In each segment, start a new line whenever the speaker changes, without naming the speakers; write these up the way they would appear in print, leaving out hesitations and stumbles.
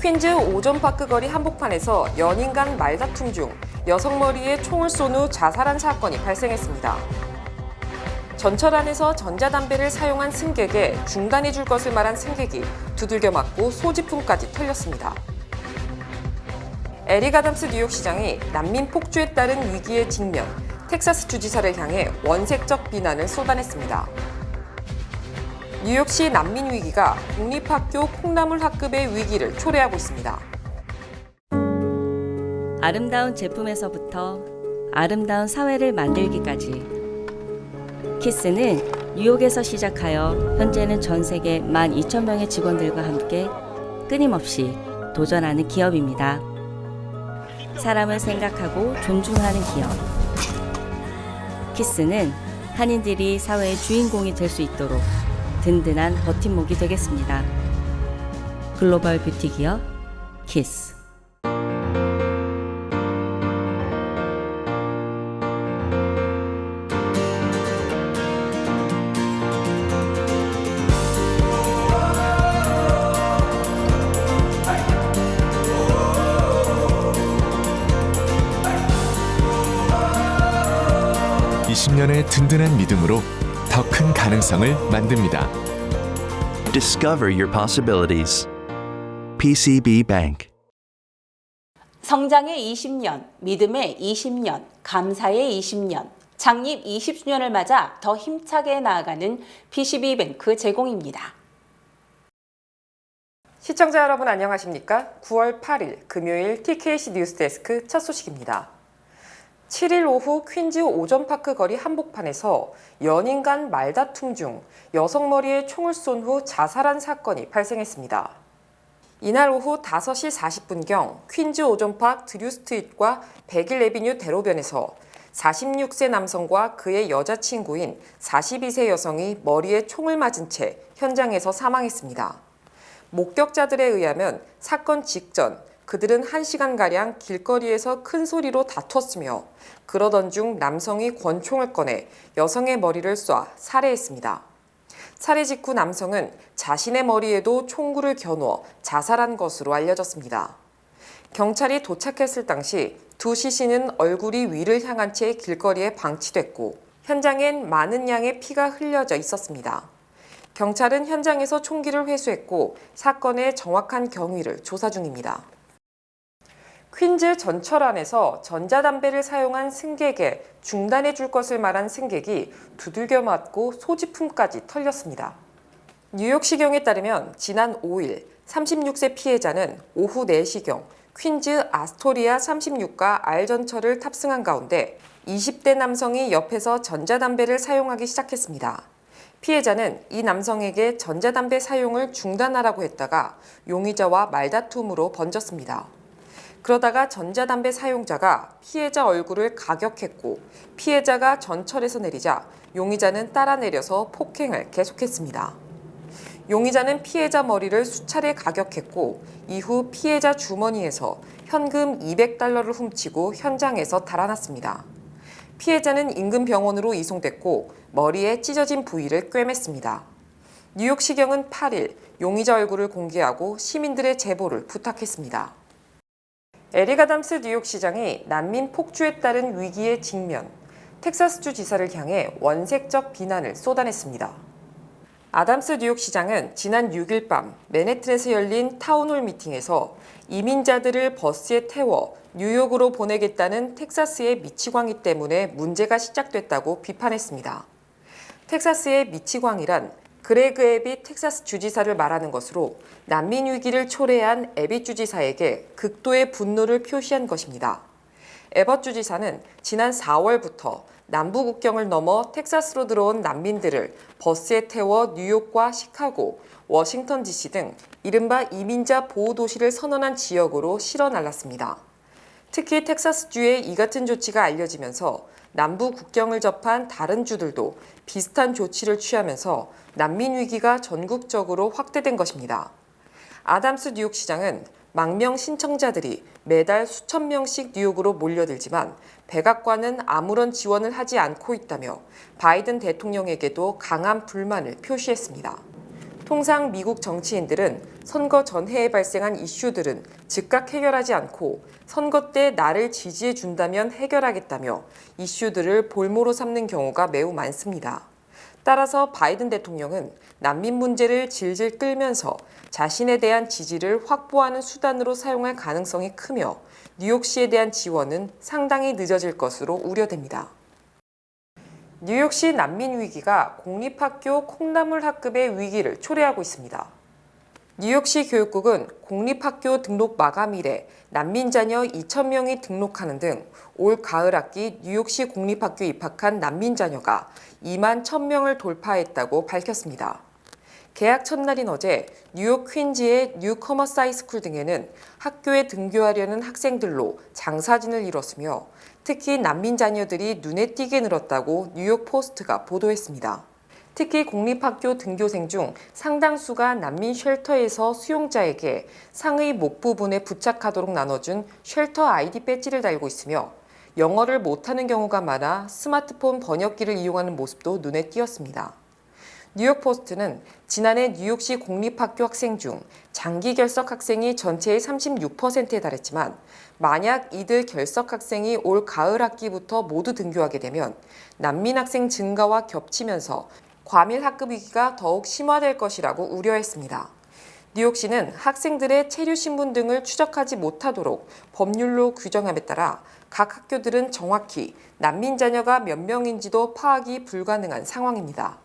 퀸즈 오존파크 거리 한복판에서 연인 간 말다툼 중 여성 머리에 총을 쏜 후 자살한 사건이 발생했습니다. 전철 안에서 전자담배를 사용한 승객에 중단해 줄 것을 말한 승객이 두들겨 맞고 소지품까지 털렸습니다. 에릭 아담스 뉴욕시장이 난민 폭주에 따른 위기에 직면, 텍사스 주지사를 향해 원색적 비난을 쏟아냈습니다. 뉴욕시 난민 위기가 공립학교 콩나물 학급의 위기를 초래하고 있습니다.
아름다운 제품에서부터 아름다운 사회를 만들기까지 키스는 뉴욕에서 시작하여 현재는 전 세계 12,000명의 직원들과 함께 끊임없이 도전하는 기업입니다. 사람을 생각하고 존중하는 기업. 키스는 한인들이 사회의 주인공이 될 수 있도록 든든한 버팀목이 되겠습니다. 글로벌 뷰티 기업 키스.
(20년의) 든든한 믿음으로 더 큰 가능성을 만듭니다.
Discover your possibilities. PCB Bank.
성장의 20년, 믿음의 20년, 감사의 20년, 창립 20주년을 맞아 더 힘차게 나아가는 PCB뱅크 제공입니다.
시청자 여러분 안녕하십니까? 9월 8일 금요일 TKC 뉴스데스크 첫 소식입니다. 7일 오후 퀸즈 오존파크 거리 한복판에서 연인 간 말다툼 중 여성 머리에 총을 쏜 후 자살한 사건이 발생했습니다. 이날 오후 5시 40분경 퀸즈 오존파크 드류 스트리트과 101 애비뉴 대로변에서 46세 남성과 그의 여자친구인 42세 여성이 머리에 총을 맞은 채 현장에서 사망했습니다. 목격자들에 의하면 사건 직전 그들은 1시간가량 길거리에서 큰 소리로 다퉜으며 그러던 중 남성이 권총을 꺼내 여성의 머리를 쏴 살해했습니다. 살해 직후 남성은 자신의 머리에도 총구를 겨누어 자살한 것으로 알려졌습니다. 경찰이 도착했을 당시 두 시신은 얼굴이 위를 향한 채 길거리에 방치됐고 현장엔 많은 양의 피가 흘려져 있었습니다. 경찰은 현장에서 총기를 회수했고 사건의 정확한 경위를 조사 중입니다. 퀸즈 전철 안에서 전자담배를 사용한 승객에 중단해 줄 것을 말한 승객이 두들겨 맞고 소지품까지 털렸습니다. 뉴욕시경에 따르면 지난 5일 36세 피해자는 오후 4시경 퀸즈 아스토리아 36가 R전철을 탑승한 가운데 20대 남성이 옆에서 전자담배를 사용하기 시작했습니다. 피해자는 이 남성에게 전자담배 사용을 중단하라고 했다가 용의자와 말다툼으로 번졌습니다. 그러다가 전자담배 사용자가 피해자 얼굴을 가격했고 피해자가 전철에서 내리자 용의자는 따라 내려서 폭행을 계속했습니다. 용의자는 피해자 머리를 수차례 가격했고 이후 피해자 주머니에서 현금 200달러를 훔치고 현장에서 달아났습니다. 피해자는 인근 병원으로 이송됐고 머리에 찢어진 부위를 꿰맸습니다. 뉴욕시경은 8일 용의자 얼굴을 공개하고 시민들의 제보를 부탁했습니다. 에릭 아담스 뉴욕시장이 난민 폭주에 따른 위기에 직면, 텍사스주 지사를 향해 원색적 비난을 쏟아냈습니다. 아담스 뉴욕시장은 지난 6일 밤 맨해튼에서 열린 타운홀 미팅에서 이민자들을 버스에 태워 뉴욕으로 보내겠다는 텍사스의 미치광이 때문에 문제가 시작됐다고 비판했습니다. 텍사스의 미치광이란 그레그 애빗 텍사스 주지사를 말하는 것으로 난민 위기를 초래한 애빗 주지사에게 극도의 분노를 표시한 것입니다. 애벗 주지사는 지난 4월부터 남부 국경을 넘어 텍사스로 들어온 난민들을 버스에 태워 뉴욕과 시카고, 워싱턴 DC 등 이른바 이민자 보호도시를 선언한 지역으로 실어 날랐습니다. 특히 텍사스주의 이 같은 조치가 알려지면서 남부 국경을 접한 다른 주들도 비슷한 조치를 취하면서 난민 위기가 전국적으로 확대된 것입니다. 아담스 뉴욕시장은 망명 신청자들이 매달 수천 명씩 뉴욕으로 몰려들지만 백악관은 아무런 지원을 하지 않고 있다며 바이든 대통령에게도 강한 불만을 표시했습니다. 통상 미국 정치인들은 선거 전해에 발생한 이슈들은 즉각 해결하지 않고 선거 때 나를 지지해 준다면 해결하겠다며 이슈들을 볼모로 삼는 경우가 매우 많습니다. 따라서 바이든 대통령은 난민 문제를 질질 끌면서 자신에 대한 지지를 확보하는 수단으로 사용할 가능성이 크며 뉴욕시에 대한 지원은 상당히 늦어질 것으로 우려됩니다. 뉴욕시 난민 위기가 공립학교 콩나물 학급의 위기를 초래하고 있습니다. 뉴욕시 교육국은 공립학교 등록 마감일에 난민 자녀 2,000명이 등록하는 등 올 가을 학기 뉴욕시 공립학교에 입학한 난민 자녀가 2만 1,000명을 돌파했다고 밝혔습니다. 개학 첫날인 어제 뉴욕 퀸즈의 뉴커머스 하이스쿨 등에는 학교에 등교하려는 학생들로 장사진을 이뤘으며 특히 난민 자녀들이 눈에 띄게 늘었다고 뉴욕 포스트가 보도했습니다. 특히 공립학교 등교생 중 상당수가 난민 쉘터에서 수용자에게 상의 목 부분에 부착하도록 나눠준 쉘터 아이디 배지를 달고 있으며 영어를 못하는 경우가 많아 스마트폰 번역기를 이용하는 모습도 눈에 띄었습니다. 뉴욕 포스트는 지난해 뉴욕시 공립학교 학생 중 장기 결석 학생이 전체의 36%에 달했지만 만약 이들 결석 학생이 올 가을 학기부터 모두 등교하게 되면 난민 학생 증가와 겹치면서 과밀 학급 위기가 더욱 심화될 것이라고 우려했습니다. 뉴욕시는 학생들의 체류 신분 등을 추적하지 못하도록 법률로 규정함에 따라 각 학교들은 정확히 난민 자녀가 몇 명인지도 파악이 불가능한 상황입니다.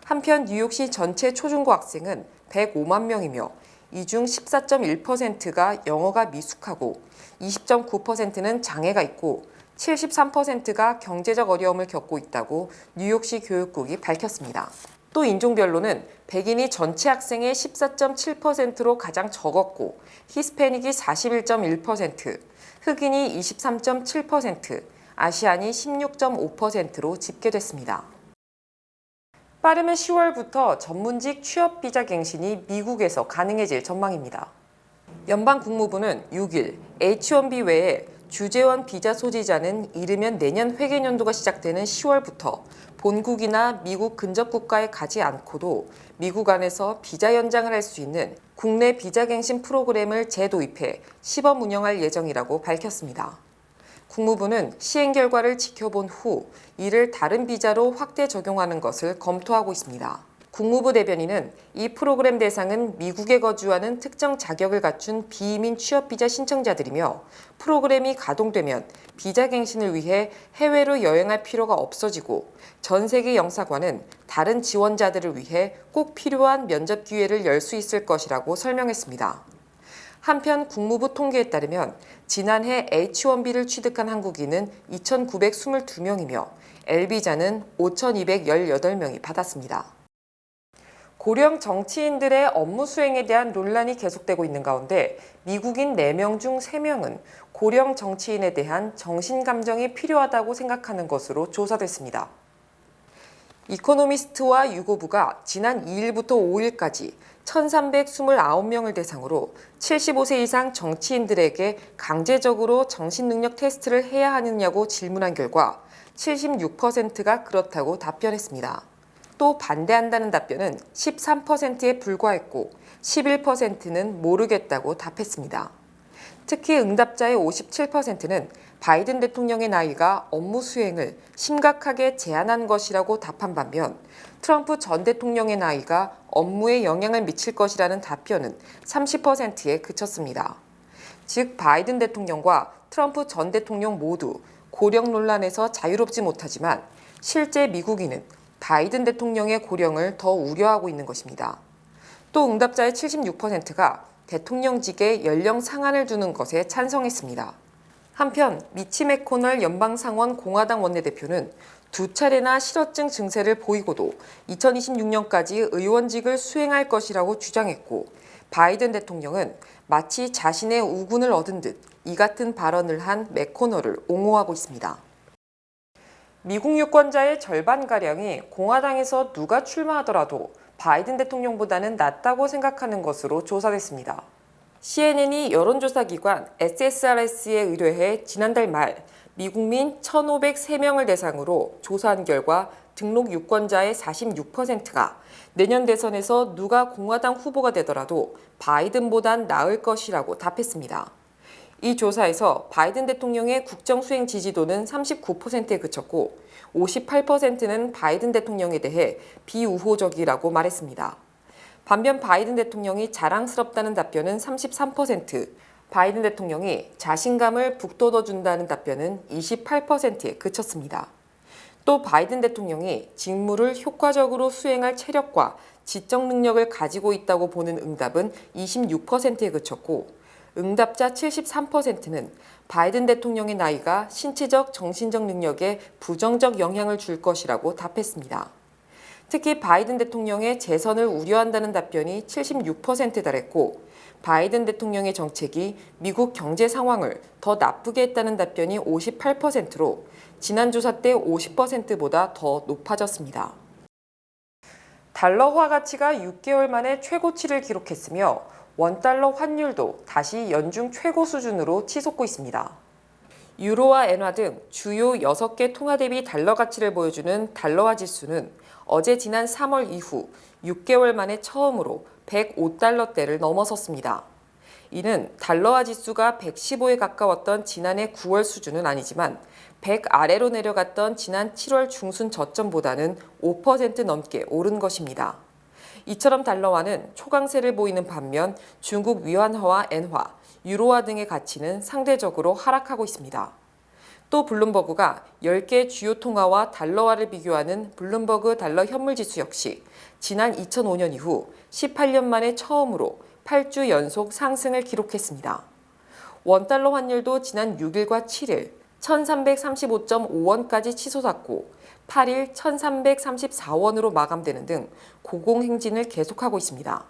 한편 뉴욕시 전체 초중고 학생은 105만 명이며 이 중 14.1%가 영어가 미숙하고 20.9%는 장애가 있고 73%가 경제적 어려움을 겪고 있다고 뉴욕시 교육국이 밝혔습니다. 또 인종별로는 백인이 전체 학생의 14.7%로 가장 적었고 히스패닉이 41.1%, 흑인이 23.7%, 아시안이 16.5%로 집계됐습니다. 빠르면 10월부터 전문직 취업 비자 갱신이 미국에서 가능해질 전망입니다. 연방국무부는 6일 H-1B 외에 주재원 비자 소지자는 이르면 내년 회계연도가 시작되는 10월부터 본국이나 미국 근접 국가에 가지 않고도 미국 안에서 비자 연장을 할 수 있는 국내 비자갱신 프로그램을 재도입해 시범 운영할 예정이라고 밝혔습니다. 국무부는 시행 결과를 지켜본 후 이를 다른 비자로 확대 적용하는 것을 검토하고 있습니다. 국무부 대변인은 이 프로그램 대상은 미국에 거주하는 특정 자격을 갖춘 비이민 취업비자 신청자들이며 프로그램이 가동되면 비자갱신을 위해 해외로 여행할 필요가 없어지고 전 세계 영사관은 다른 지원자들을 위해 꼭 필요한 면접 기회를 열 수 있을 것이라고 설명했습니다. 한편 국무부 통계에 따르면 지난해 H-1B를 취득한 한국인은 2,922명이며 L비자는 5,218명이 받았습니다. 고령 정치인들의 업무 수행에 대한 논란이 계속되고 있는 가운데 미국인 4명 중 3명은 고령 정치인에 대한 정신감정이 필요하다고 생각하는 것으로 조사됐습니다. 이코노미스트와 유고부가 지난 2일부터 5일까지 1,329명을 대상으로 75세 이상 정치인들에게 강제적으로 정신능력 테스트를 해야 하느냐고 질문한 결과 76%가 그렇다고 답변했습니다. 또 반대한다는 답변은 13%에 불과했고 11%는 모르겠다고 답했습니다. 특히 응답자의 57%는 바이든 대통령의 나이가 업무 수행을 심각하게 제한한 것이라고 답한 반면 트럼프 전 대통령의 나이가 업무에 영향을 미칠 것이라는 답변은 30%에 그쳤습니다. 즉 바이든 대통령과 트럼프 전 대통령 모두 고령 논란에서 자유롭지 못하지만 실제 미국인은 바이든 대통령의 고령을 더 우려하고 있는 것입니다. 또 응답자의 76%가 대통령직에 연령 상한을 두는 것에 찬성했습니다. 한편 미치 매코널 연방상원 공화당 원내대표는 2차례나 실어증 증세를 보이고도 2026년까지 의원직을 수행할 것이라고 주장했고 바이든 대통령은 마치 자신의 우군을 얻은 듯 이 같은 발언을 한 매코널을 옹호하고 있습니다. 미국 유권자의 절반가량이 공화당에서 누가 출마하더라도 바이든 대통령보다는 낫다고 생각하는 것으로 조사됐습니다. CNN이 여론조사 기관 SSRS에 의뢰해 지난달 말 미국민 1,503명을 대상으로 조사한 결과 등록 유권자의 46%가 내년 대선에서 누가 공화당 후보가 되더라도 바이든보단 나을 것이라고 답했습니다. 이 조사에서 바이든 대통령의 국정 수행 지지도는 39%에 그쳤고 58%는 바이든 대통령에 대해 비우호적이라고 말했습니다. 반면 바이든 대통령이 자랑스럽다는 답변은 33%, 바이든 대통령이 자신감을 북돋워준다는 답변은 28%에 그쳤습니다. 또 바이든 대통령이 직무를 효과적으로 수행할 체력과 지적 능력을 가지고 있다고 보는 응답은 26%에 그쳤고 응답자 73%는 바이든 대통령의 나이가 신체적, 정신적 능력에 부정적 영향을 줄 것이라고 답했습니다. 특히 바이든 대통령의 재선을 우려한다는 답변이 76%에 달했고 바이든 대통령의 정책이 미국 경제 상황을 더 나쁘게 했다는 답변이 58%로 지난 조사 때 50%보다 더 높아졌습니다. 달러화 가치가 6개월 만에 최고치를 기록했으며 원달러 환율도 다시 연중 최고 수준으로 치솟고 있습니다. 유로와 엔화 등 주요 6개 통화 대비 달러 가치를 보여주는 달러화 지수는 어제 지난 3월 이후 6개월 만에 처음으로 105달러대를 넘어섰습니다. 이는 달러화 지수가 115에 가까웠던 지난해 9월 수준은 아니지만 100 아래로 내려갔던 지난 7월 중순 저점보다는 5% 넘게 오른 것입니다. 이처럼 달러화는 초강세를 보이는 반면 중국 위안화와 엔화, 유로화 등의 가치는 상대적으로 하락하고 있습니다. 또 블룸버그가 10개 주요 통화와 달러화를 비교하는 블룸버그 달러 현물 지수 역시 지난 2005년 이후 18년 만에 처음으로 8주 연속 상승을 기록했습니다. 원달러 환율도 지난 6일과 7일 1335.5원까지 치솟았고 8일 1334원으원으로 마감되는 등 고공행진을 계속하고 있습니다.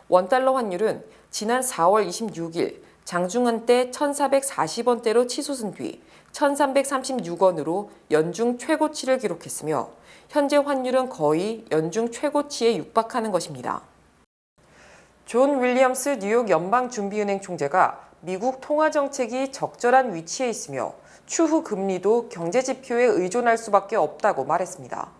원달러 환율은 지난 4월 26일 장중한 때 1440원대로 치솟은 뒤 1336원으로 연중 최고치를 기록했으며 현재 환율은 거의 연중 최고치에 육박하는 것입니다. 존 윌리엄스 뉴욕 연방준비은행 총재가 미국 통화정책이 적절한 위치에 있으며 추후 금리도 경제지표에 의존할 수밖에 없다고 말했습니다.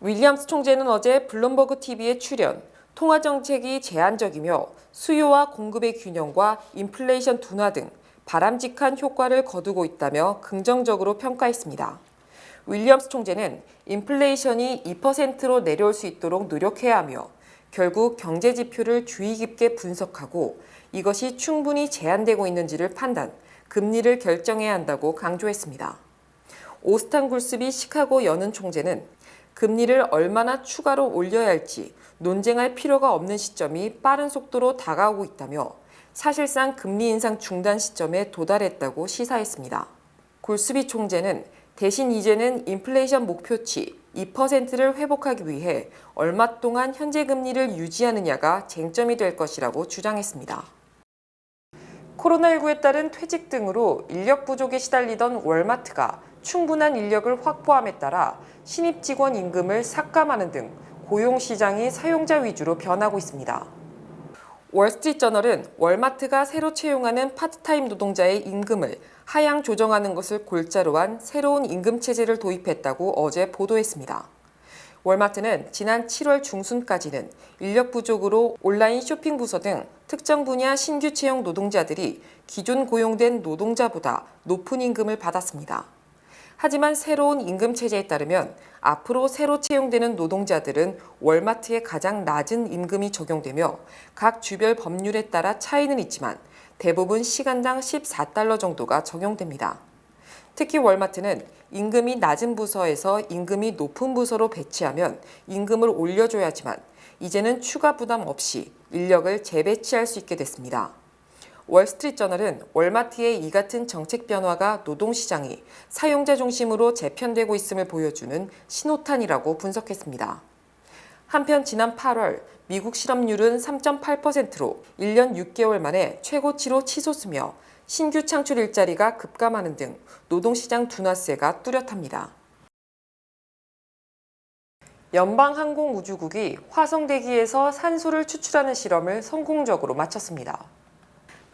윌리엄스 총재는 어제 블룸버그 TV에 출연, 통화정책이 제한적이며 수요와 공급의 균형과 인플레이션 둔화 등 바람직한 효과를 거두고 있다며 긍정적으로 평가했습니다. 윌리엄스 총재는 인플레이션이 2%로 내려올 수 있도록 노력해야 하며 결국 경제지표를 주의 깊게 분석하고 이것이 충분히 제한되고 있는지를 판단, 금리를 결정해야 한다고 강조했습니다. 오스탄 굴스비 시카고 연은 총재는 금리를 얼마나 추가로 올려야 할지 논쟁할 필요가 없는 시점이 빠른 속도로 다가오고 있다며 사실상 금리 인상 중단 시점에 도달했다고 시사했습니다. 굴스비 총재는 대신 이제는 인플레이션 목표치 2%를 회복하기 위해 얼마 동안 현재 금리를 유지하느냐가 쟁점이 될 것이라고 주장했습니다. 코로나19에 따른 퇴직 등으로 인력 부족에 시달리던 월마트가 충분한 인력을 확보함에 따라 신입 직원 임금을 삭감하는 등 고용시장이 사용자 위주로 변하고 있습니다. 월스트리트저널은 월마트가 새로 채용하는 파트타임 노동자의 임금을 하향 조정하는 것을 골자로 한 새로운 임금체제를 도입했다고 어제 보도했습니다. 월마트는 지난 7월 중순까지는 인력 부족으로 온라인 쇼핑 부서 등 특정 분야 신규 채용 노동자들이 기존 고용된 노동자보다 높은 임금을 받았습니다. 하지만 새로운 임금 체제에 따르면 앞으로 새로 채용되는 노동자들은 월마트의 가장 낮은 임금이 적용되며 각 주별 법률에 따라 차이는 있지만 대부분 시간당 14달러 정도가 적용됩니다. 특히 월마트는 임금이 낮은 부서에서 임금이 높은 부서로 배치하면 임금을 올려줘야지만 이제는 추가 부담 없이 인력을 재배치할 수 있게 됐습니다. 월스트리트저널은 월마트의 이 같은 정책 변화가 노동시장이 사용자 중심으로 재편되고 있음을 보여주는 신호탄이라고 분석했습니다. 한편 지난 8월 미국 실업률은 3.8%로 1년 6개월 만에 최고치로 치솟으며 신규 창출 일자리가 급감하는 등 노동시장 둔화세가 뚜렷합니다. 연방항공우주국이 화성대기에서 산소를 추출하는 실험을 성공적으로 마쳤습니다.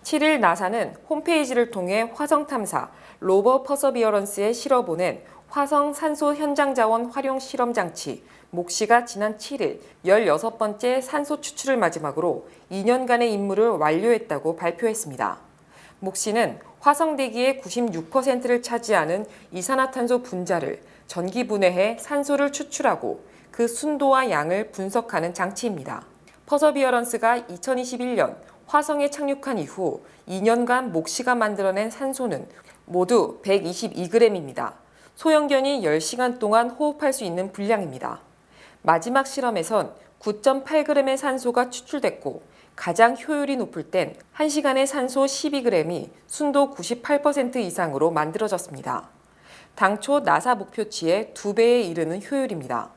7일 나사는 홈페이지를 통해 화성 탐사 로버 퍼서비어런스에 실어보낸 화성 산소 현장 자원 활용 실험 장치 목시가 지난 7일 16번째 산소 추출을 마지막으로 2년간의 임무를 완료했다고 발표했습니다. 목시는 화성 대기의 96%를 차지하는 이산화탄소 분자를 전기 분해해 산소를 추출하고 그 순도와 양을 분석하는 장치입니다. 퍼서비어런스가 2021년 화성에 착륙한 이후 2년간 목시가 만들어낸 산소는 모두 122g입니다. 소형견이 10시간 동안 호흡할 수 있는 분량입니다. 마지막 실험에선 9.8g의 산소가 추출됐고 가장 효율이 높을 땐 1시간에 산소 12g이 순도 98% 이상으로 만들어졌습니다. 당초 나사 목표치의 2배에 이르는 효율입니다.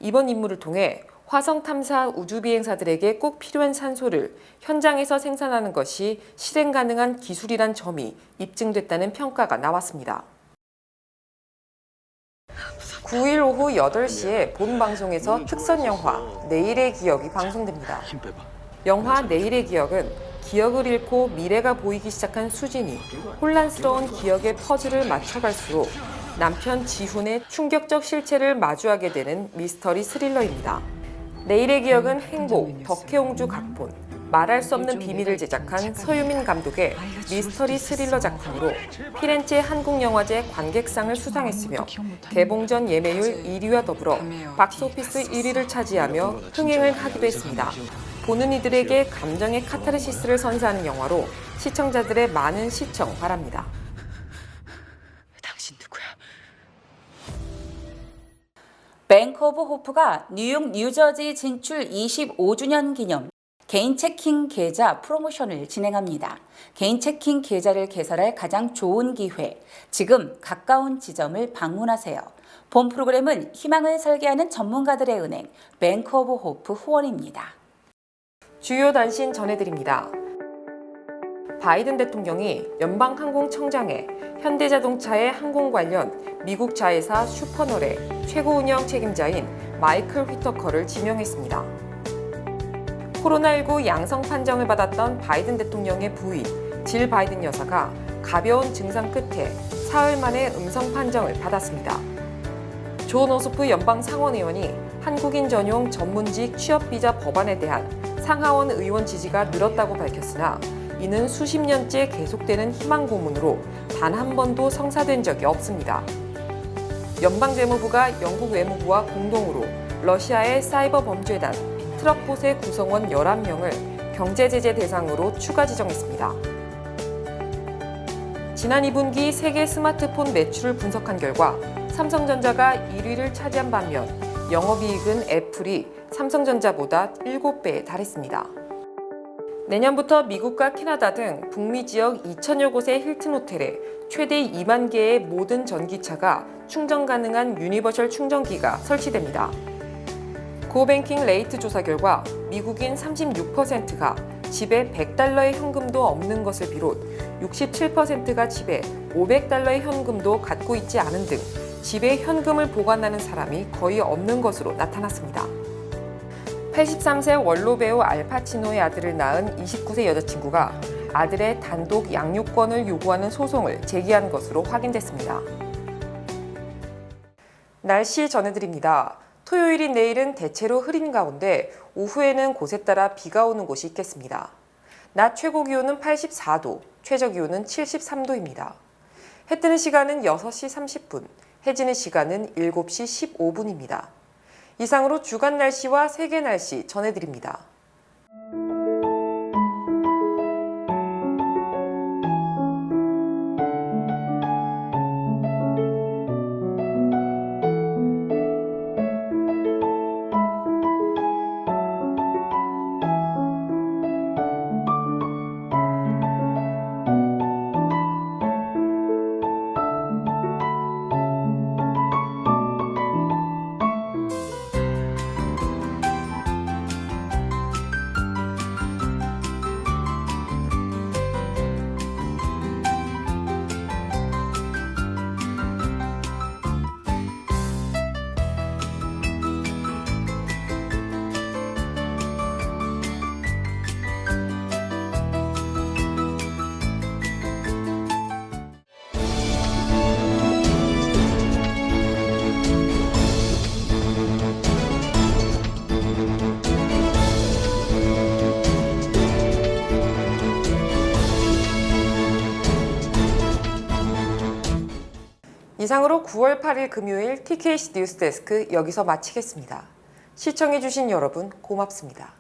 이번 임무를 통해 화성 탐사 우주 비행사들에게 꼭 필요한 산소를 현장에서 생산하는 것이 실행 가능한 기술이란 점이 입증됐다는 평가가 나왔습니다. 9일 오후 8시에 본 방송에서 특선 영화 내일의 기억이 방송됩니다. 영화 내일의 기억은 기억을 잃고 미래가 보이기 시작한 수진이 혼란스러운 기억의 퍼즐을 맞춰갈수록 남편 지훈의 충격적 실체를 마주하게 되는 미스터리 스릴러입니다. 내일의 기억은 행복, 덕혜옹주 각본, 말할 수 없는 비밀을 제작한 서유민 감독의 미스터리 스릴러 작품으로 피렌체 한국영화제 관객상을 수상했으며 개봉 전 예매율 1위와 더불어 박스오피스 1위를 차지하며 흥행을 하기도 했습니다. 보는 이들에게 감정의 카타르시스를 선사하는 영화로 시청자들의 많은 시청 바랍니다.
당신 누구야? 뱅크 오브 호프가 뉴욕, 뉴저지 진출 25주년 기념 개인 체킹 계좌 프로모션을 진행합니다. 개인 체킹 계좌를 개설할 가장 좋은 기회, 지금 가까운 지점을 방문하세요. 본 프로그램은 희망을 설계하는 전문가들의 은행 뱅크 오브 호프 후원입니다.
주요 단신 전해드립니다. 바이든 대통령이 연방항공청장에 현대자동차의 항공 관련 미국 자회사 슈퍼널의 최고 운영 책임자인 마이클 휘터커를 지명했습니다. 코로나19 양성 판정을 받았던 바이든 대통령의 부인 질 바이든 여사가 가벼운 증상 끝에 사흘 만에 음성 판정을 받았습니다. 존 오소프 연방상원의원이 한국인 전용 전문직 취업비자 법안에 대한 상하원 의원 지지가 늘었다고 밝혔으나 이는 수십 년째 계속되는 희망 고문으로 단 한 번도 성사된 적이 없습니다. 연방재무부가 영국 외무부와 공동으로 러시아의 사이버 범죄단 트럭봇의 구성원 11명을 경제제재 대상으로 추가 지정했습니다. 지난 2분기 세계 스마트폰 매출을 분석한 결과 삼성전자가 1위를 차지한 반면 영업이익은 애플이 삼성전자보다 7배에 달했습니다. 내년부터 미국과 캐나다 등 북미 지역 2천여 곳의 힐튼 호텔에 최대 2만 개의 모든 전기차가 충전 가능한 유니버셜 충전기가 설치됩니다. 고뱅킹 레이트 조사 결과 미국인 36%가 집에 $100의 현금도 없는 것을 비롯 67%가 집에 $500의 현금도 갖고 있지 않은 등 집에 현금을 보관하는 사람이 거의 없는 것으로 나타났습니다. 83세 원로 배우 알파치노의 아들을 낳은 29세 여자친구가 아들의 단독 양육권을 요구하는 소송을 제기한 것으로 확인됐습니다. 날씨 전해드립니다. 토요일인 내일은 대체로 흐린 가운데 오후에는 곳에 따라 비가 오는 곳이 있겠습니다. 낮 최고 기온은 84도, 최저 기온은 73도입니다. 해 뜨는 시간은 6시 30분, 해 지는 시간은 7시 15분입니다. 이상으로 주간 날씨와 세계 날씨 전해드립니다. 이상으로 9월 8일 금요일 TKC 뉴스데스크 여기서 마치겠습니다. 시청해주신 여러분 고맙습니다.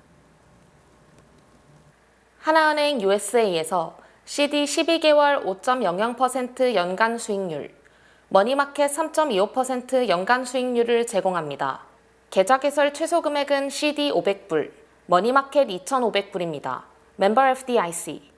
하나은행 USA에서 CD 12개월 5.00% 연간 수익률, 머니마켓 3.25% 연간 수익률을 제공합니다. 계좌 개설 최소 금액은 CD 500불, 머니마켓 2,500불입니다. 멤버 FDIC